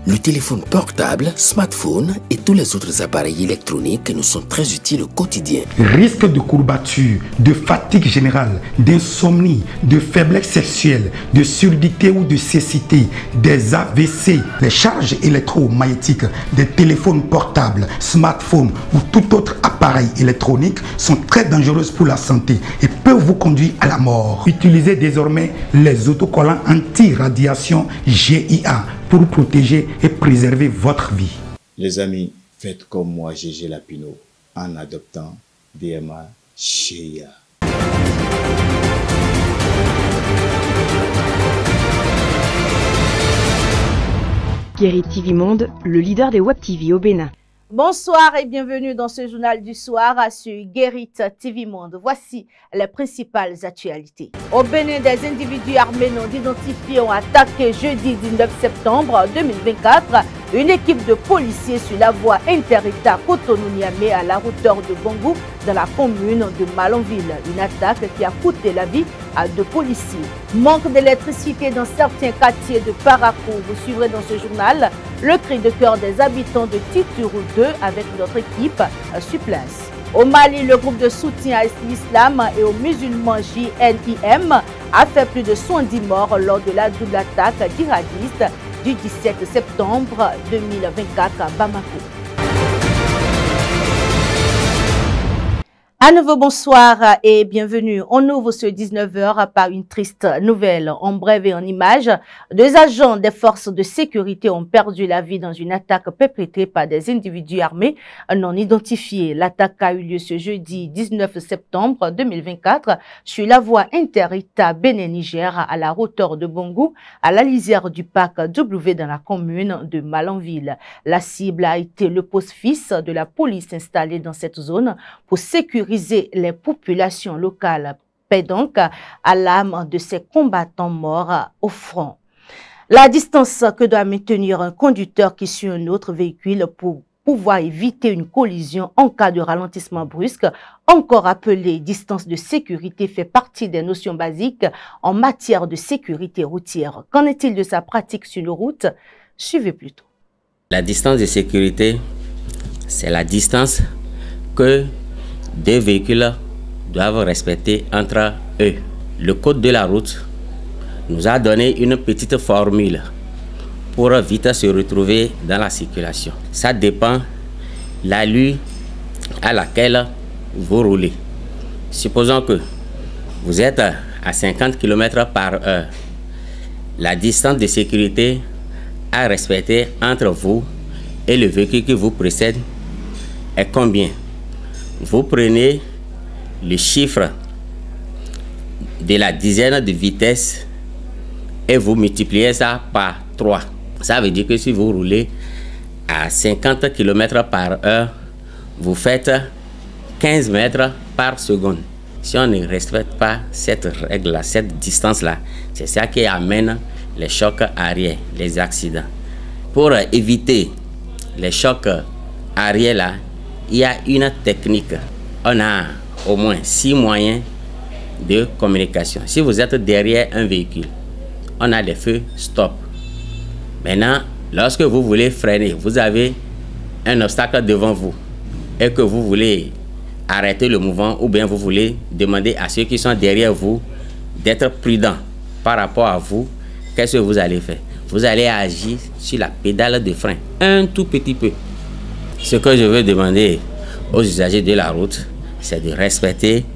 Le téléphone portable, smartphone et tous les autres appareils électroniques nous sont très utiles au quotidien. Risque de courbature, de fatigue générale, d'insomnie, de faiblesse sexuelle, de surdité ou de cécité, des AVC, les charges électromagnétiques des téléphones portables, smartphones ou tout autre appareil électronique sont très dangereuses pour la santé et peuvent vous conduire à la mort. Utilisez désormais les autocollants anti-radiation GIA pour protéger et préserver votre vie. Les amis, faites comme moi, Gégé Lapino, en adoptant DMA GIA. Guéri TV Monde, le leader des Web TV au Bénin. Bonsoir et bienvenue dans ce journal du soir sur Guéri TV Monde. Voici les principales actualités. Au Bénin, des individus armés non identifiés ont attaqué jeudi 19 septembre 2024 une équipe de policiers sur la voie inter-État Cotonou-Niamey à la hauteur de Bongou dans la commune de Malanville. Une attaque qui a coûté la vie à 2 policiers. Manque d'électricité dans certains quartiers de Parakou. Vous suivrez dans ce journal le cri de cœur des habitants de Titurou 2 avec notre équipe sur place. Au Mali, le groupe de soutien à l'islam et aux musulmans JNIM a fait plus de 110 morts lors de la double attaque djihadiste du 17 septembre 2024 à Bamako. À nouveau, bonsoir et bienvenue. On ouvre ce 19h par une triste nouvelle. En bref et en images, 2 agents des forces de sécurité ont perdu la vie dans une attaque perpétrée par des individus armés non identifiés. L'attaque a eu lieu ce jeudi 19 septembre 2024 sur la voie inter-État Bénin-Niger à la hauteur de Bongou, à la lisière du parc W dans la commune de Malanville. La cible a été le poste fixe de la police installé dans cette zone pour sécuriser les populations locales, paient donc à l'âme de ces combattants morts au front. La distance que doit maintenir un conducteur qui suit un autre véhicule pour pouvoir éviter une collision en cas de ralentissement brusque, encore appelée distance de sécurité, fait partie des notions basiques en matière de sécurité routière. Qu'en est-il de sa pratique sur nos routes? Suivez plutôt. La distance de sécurité, c'est la distance que 2 véhicules doivent respecter entre eux. Le code de la route nous a donné une petite formule pour vite se retrouver dans la circulation. Ça dépend de l'allure à laquelle vous roulez. Supposons que vous êtes à 50 km/h. La distance de sécurité à respecter entre vous et le véhicule qui vous précède est combien? Vous prenez le chiffre de la dizaine de vitesse et vous multipliez ça par 3. Ça veut dire que si vous roulez à 50 km/h, vous faites 15 mètres par seconde. Si on ne respecte pas cette règle-là, cette distance-là, c'est ça qui amène les chocs arrière, les accidents. Pour éviter les chocs arrière-là, il y a une technique. On a au moins 6 moyens de communication. Si vous êtes derrière un véhicule, on a des feux stop. Maintenant, lorsque vous voulez freiner, vous avez un obstacle devant vous et que vous voulez arrêter le mouvement ou bien vous voulez demander à ceux qui sont derrière vous d'être prudents par rapport à vous, qu'est-ce que vous allez faire? Vous allez agir sur la pédale de frein un tout petit peu. Ce que je veux demander aux usagers de la route, c'est de respecter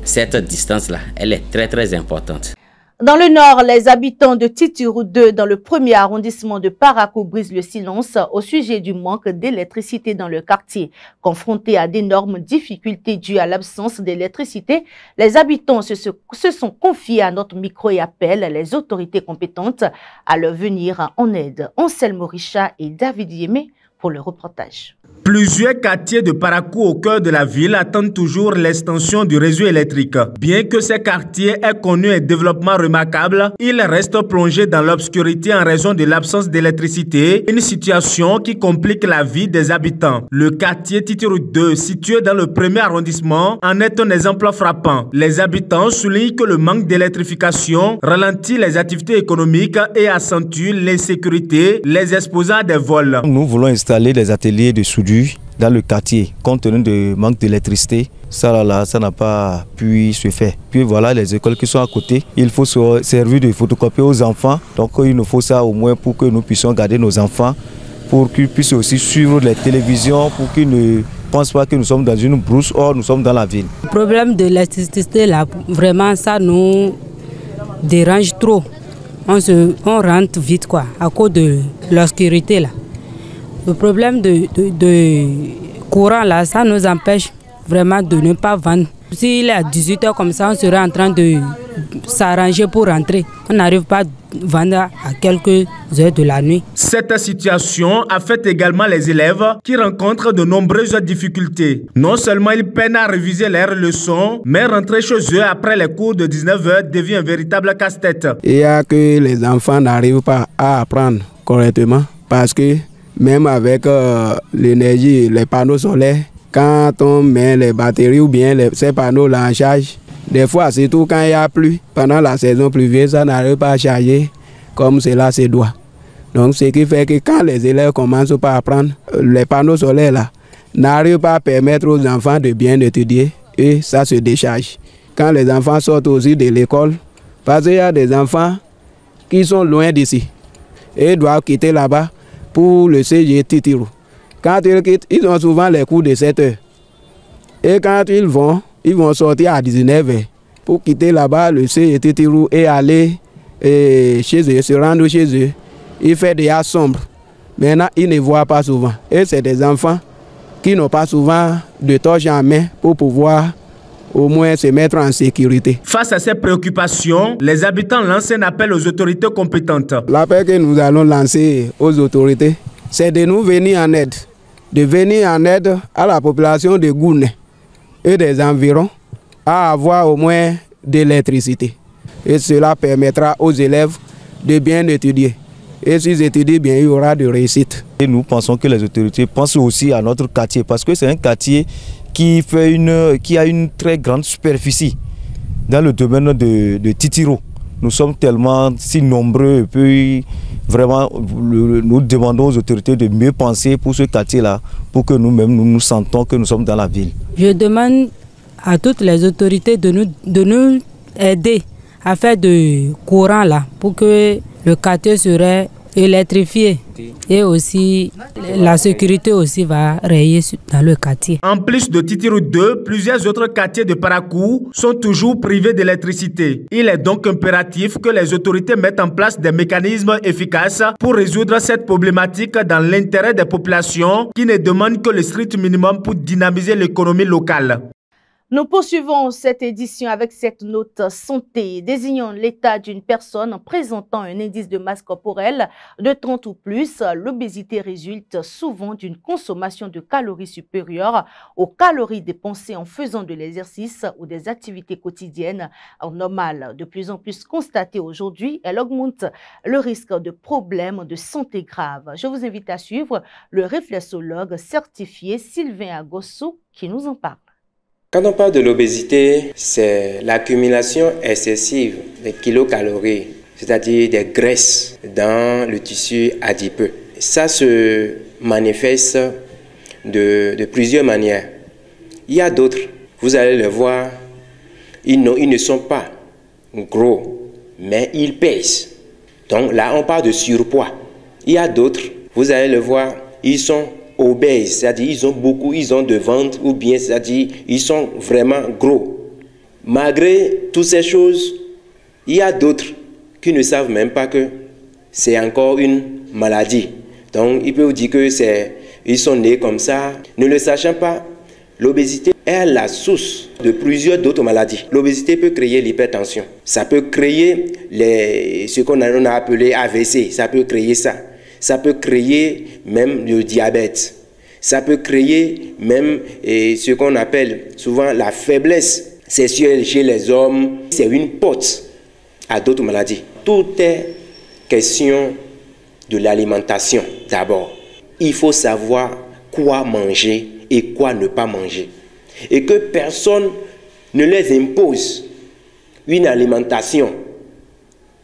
cette distance-là. Elle est très importante. Dans le nord, les habitants de Titurou 2, dans le 1er arrondissement de Parakou, brisent le silence au sujet du manque d'électricité dans le quartier. Confrontés à d'énormes difficultés dues à l'absence d'électricité, les habitants se sont confiés à notre micro et appellent les autorités compétentes à leur venir en aide. Anselme Richa et David Yémé pour le reportage. Plusieurs quartiers de Parakou au cœur de la ville attendent toujours l'extension du réseau électrique. Bien que ces quartiers aient connu un développement remarquable, ils restent plongés dans l'obscurité en raison de l'absence d'électricité, une situation qui complique la vie des habitants. Le quartier Titirou 2, situé dans le 1er arrondissement, en est un exemple frappant. Les habitants soulignent que le manque d'électrification ralentit les activités économiques et accentue l'insécurité, les exposant à des vols. Nous voulons installer des ateliers de soudure dans le quartier, compte tenu du manque d'électricité. Ça n'a pas pu se faire. Puis voilà, les écoles qui sont à côté, il faut se servir de photocopie aux enfants. Donc il nous faut ça au moins pour que nous puissions garder nos enfants, pour qu'ils puissent aussi suivre les télévisions, pour qu'ils ne pensent pas que nous sommes dans une brousse, or nous sommes dans la ville. Le problème de l'électricité, là, vraiment, ça nous dérange trop. On rentre vite, quoi, à cause de l'obscurité, là. Le problème de courant, là, ça nous empêche vraiment de ne pas vendre. S'il est à 18 h comme ça, on serait en train de s'arranger pour rentrer. On n'arrive pas à vendre à quelques heures de la nuit. Cette situation affecte également les élèves qui rencontrent de nombreuses difficultés. Non seulement ils peinent à réviser leurs leçons, mais rentrer chez eux après les cours de 19 h devient un véritable casse-tête. Il y a que les enfants n'arrivent pas à apprendre correctement parce que même avec l'énergie, les panneaux solaires, quand on met les batteries ou bien ces panneaux-là en charge, des fois, surtout quand il y a plu, pendant la saison pluvieuse, ça n'arrive pas à charger comme cela se doit. Donc, ce qui fait que quand les élèves commencent pas à apprendre, les panneaux solaires là n'arrivent pas à permettre aux enfants de bien étudier et ça se décharge. Quand les enfants sortent aussi de l'école, parce qu'il y a des enfants qui sont loin d'ici et doivent quitter là-bas pour le CG Titirou. Quand ils quittent, ils ont souvent les cours de 7 h. Et quand ils vont sortir à 19 h pour quitter là-bas le CG Titirou et aller chez eux, se rendre chez eux. Il fait déjà sombre. Maintenant, ils ne voient pas souvent. Et c'est des enfants qui n'ont pas souvent de torche en main pour pouvoir au moins se mettre en sécurité. Face à ces préoccupations, les habitants lancent un appel aux autorités compétentes. L'appel que nous allons lancer aux autorités, c'est de nous venir en aide. De venir en aide à la population de Gouné et des environs à avoir au moins de l'électricité. Et cela permettra aux élèves de bien étudier. Et s'ils étudient bien, il y aura de réussite. Et nous pensons que les autorités pensent aussi à notre quartier parce que c'est un quartier qui a une très grande superficie dans le domaine de Titirou. Nous sommes tellement si nombreux et puis vraiment nous demandons aux autorités de mieux penser pour ce quartier-là pour que nous-mêmes nous sentons que nous sommes dans la ville. Je demande à toutes les autorités de nous aider à faire de courant là pour que le quartier serait électrifié et aussi la sécurité aussi va rayer dans le quartier. En plus de Titirou 2, plusieurs autres quartiers de Parakou sont toujours privés d'électricité. Il est donc impératif que les autorités mettent en place des mécanismes efficaces pour résoudre cette problématique dans l'intérêt des populations qui ne demandent que le strict minimum pour dynamiser l'économie locale. Nous poursuivons cette édition avec cette note santé, désignant l'état d'une personne présentant un indice de masse corporelle de 30 ou plus. L'obésité résulte souvent d'une consommation de calories supérieure aux calories dépensées en faisant de l'exercice ou des activités quotidiennes normales. De plus en plus constatée aujourd'hui, elle augmente le risque de problèmes de santé graves. Je vous invite à suivre le réflexologue certifié Sylvain Agossou qui nous en parle. Quand on parle de l'obésité, c'est l'accumulation excessive des kilocalories, c'est-à-dire des graisses dans le tissu adipeux. Ça se manifeste de plusieurs manières. Il y a d'autres, vous allez le voir, ils ne sont pas gros, mais ils pèsent. Donc là, on parle de surpoids. Il y a d'autres, vous allez le voir, ils sont obèses, c'est-à-dire ils ont de ventre ou bien c'est-à-dire ils sont vraiment gros. Malgré toutes ces choses, il y a d'autres qui ne savent même pas que c'est encore une maladie. Donc ils peuvent vous dire que ils sont nés comme ça. Ne le sachant pas, l'obésité est la source de plusieurs d'autres maladies. L'obésité peut créer l'hypertension. Ça peut créer ce qu'on a appelé AVC. Ça peut créer ça. Ça peut créer même le diabète. Ça peut créer même ce qu'on appelle souvent la faiblesse sexuelle chez les hommes. C'est une porte à d'autres maladies. Tout est question de l'alimentation d'abord. Il faut savoir quoi manger et quoi ne pas manger. Et que personne ne les impose une alimentation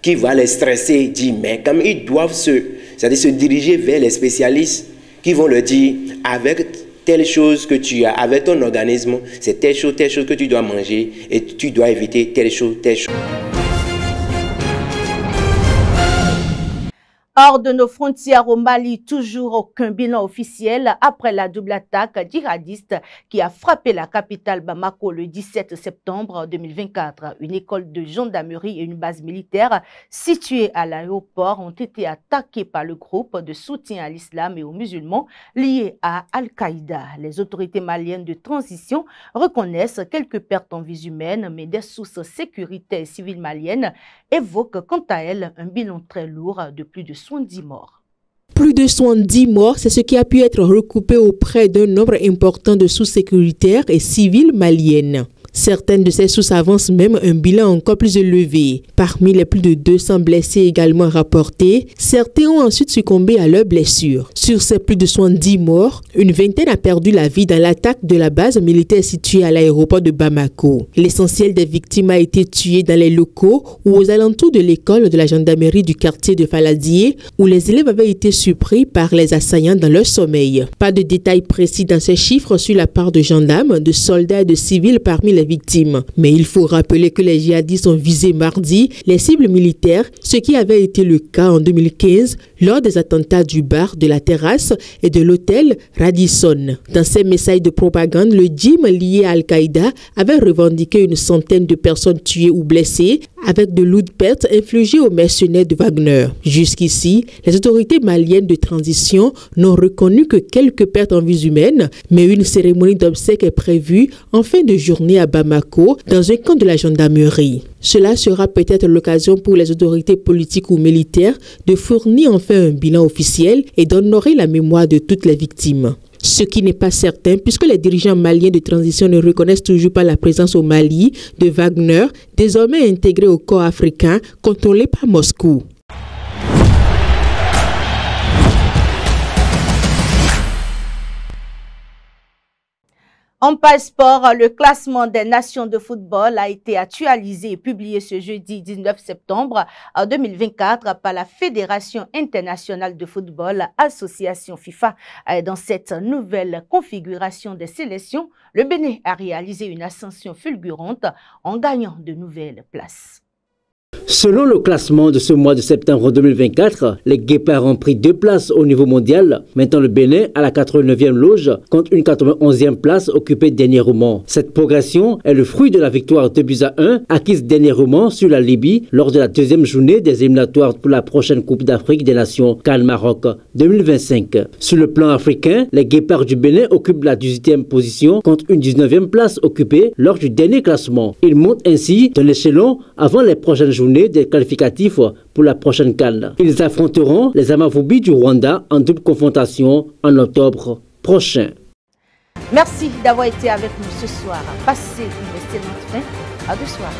qui va les stresser, dire mais comme ils doivent se diriger vers les spécialistes qui vont leur dire avec telle chose que tu as, avec ton organisme, c'est telle chose que tu dois manger et tu dois éviter telle chose, telle chose. Hors de nos frontières au Mali, toujours aucun bilan officiel après la double attaque djihadiste qui a frappé la capitale Bamako le 17 septembre 2024. Une école de gendarmerie et une base militaire située à l'aéroport ont été attaquées par le groupe de soutien à l'islam et aux musulmans liés à Al-Qaïda. Les autorités maliennes de transition reconnaissent quelques pertes en vies humaines, mais des sources sécuritaires et civiles maliennes évoquent quant à elles un bilan très lourd de plus de 70 morts. Plus de 70 morts, c'est ce qui a pu être recoupé auprès d'un nombre important de sources sécuritaires et civiles maliennes. Certaines de ces sources avancent même un bilan encore plus élevé. Parmi les plus de 200 blessés également rapportés, certains ont ensuite succombé à leurs blessures. Sur ces plus de 70 morts, une vingtaine a perdu la vie dans l'attaque de la base militaire située à l'aéroport de Bamako. L'essentiel des victimes a été tué dans les locaux ou aux alentours de l'école de la gendarmerie du quartier de Faladier, où les élèves avaient été surpris par les assaillants dans leur sommeil. Pas de détails précis dans ces chiffres sur la part de gendarmes, de soldats et de civils parmi les victimes. Mais il faut rappeler que les djihadistes ont visé mardi les cibles militaires, ce qui avait été le cas en 2015 lors des attentats du bar, de la terrasse et de l'hôtel Radisson. Dans ses messages de propagande, le djihad lié à Al-Qaïda avait revendiqué une centaine de personnes tuées ou blessées avec de lourdes pertes infligées aux mercenaires de Wagner. Jusqu'ici, les autorités maliennes de transition n'ont reconnu que quelques pertes en vies humaines, mais une cérémonie d'obsèques est prévue en fin de journée à Bamako, dans un camp de la gendarmerie. Cela sera peut-être l'occasion pour les autorités politiques ou militaires de fournir enfin un bilan officiel et d'honorer la mémoire de toutes les victimes. Ce qui n'est pas certain puisque les dirigeants maliens de transition ne reconnaissent toujours pas la présence au Mali de Wagner, désormais intégré au corps africain contrôlé par Moscou. En passeport, le classement des nations de football a été actualisé et publié ce jeudi 19 septembre 2024 par la Fédération internationale de football, association FIFA. Dans cette nouvelle configuration des sélections, le Bénin a réalisé une ascension fulgurante en gagnant de nouvelles places. Selon le classement de ce mois de septembre 2024, les Guépards ont pris 2 places au niveau mondial, mettant le Bénin à la 89e loge contre une 91e place occupée dernièrement. Cette progression est le fruit de la victoire 2-1 acquise dernièrement sur la Libye lors de la 2e journée des éliminatoires pour la prochaine Coupe d'Afrique des Nations CAN Maroc 2025. Sur le plan africain, les Guépards du Bénin occupent la 18e position contre une 19e place occupée lors du dernier classement. Ils montent ainsi d'un échelon avant les prochaines journées des qualificatifs pour la prochaine CAN. Ils affronteront les Amavubi du Rwanda en double confrontation en octobre prochain. Merci d'avoir été avec nous ce soir. Passez une excellente fin. À de soir.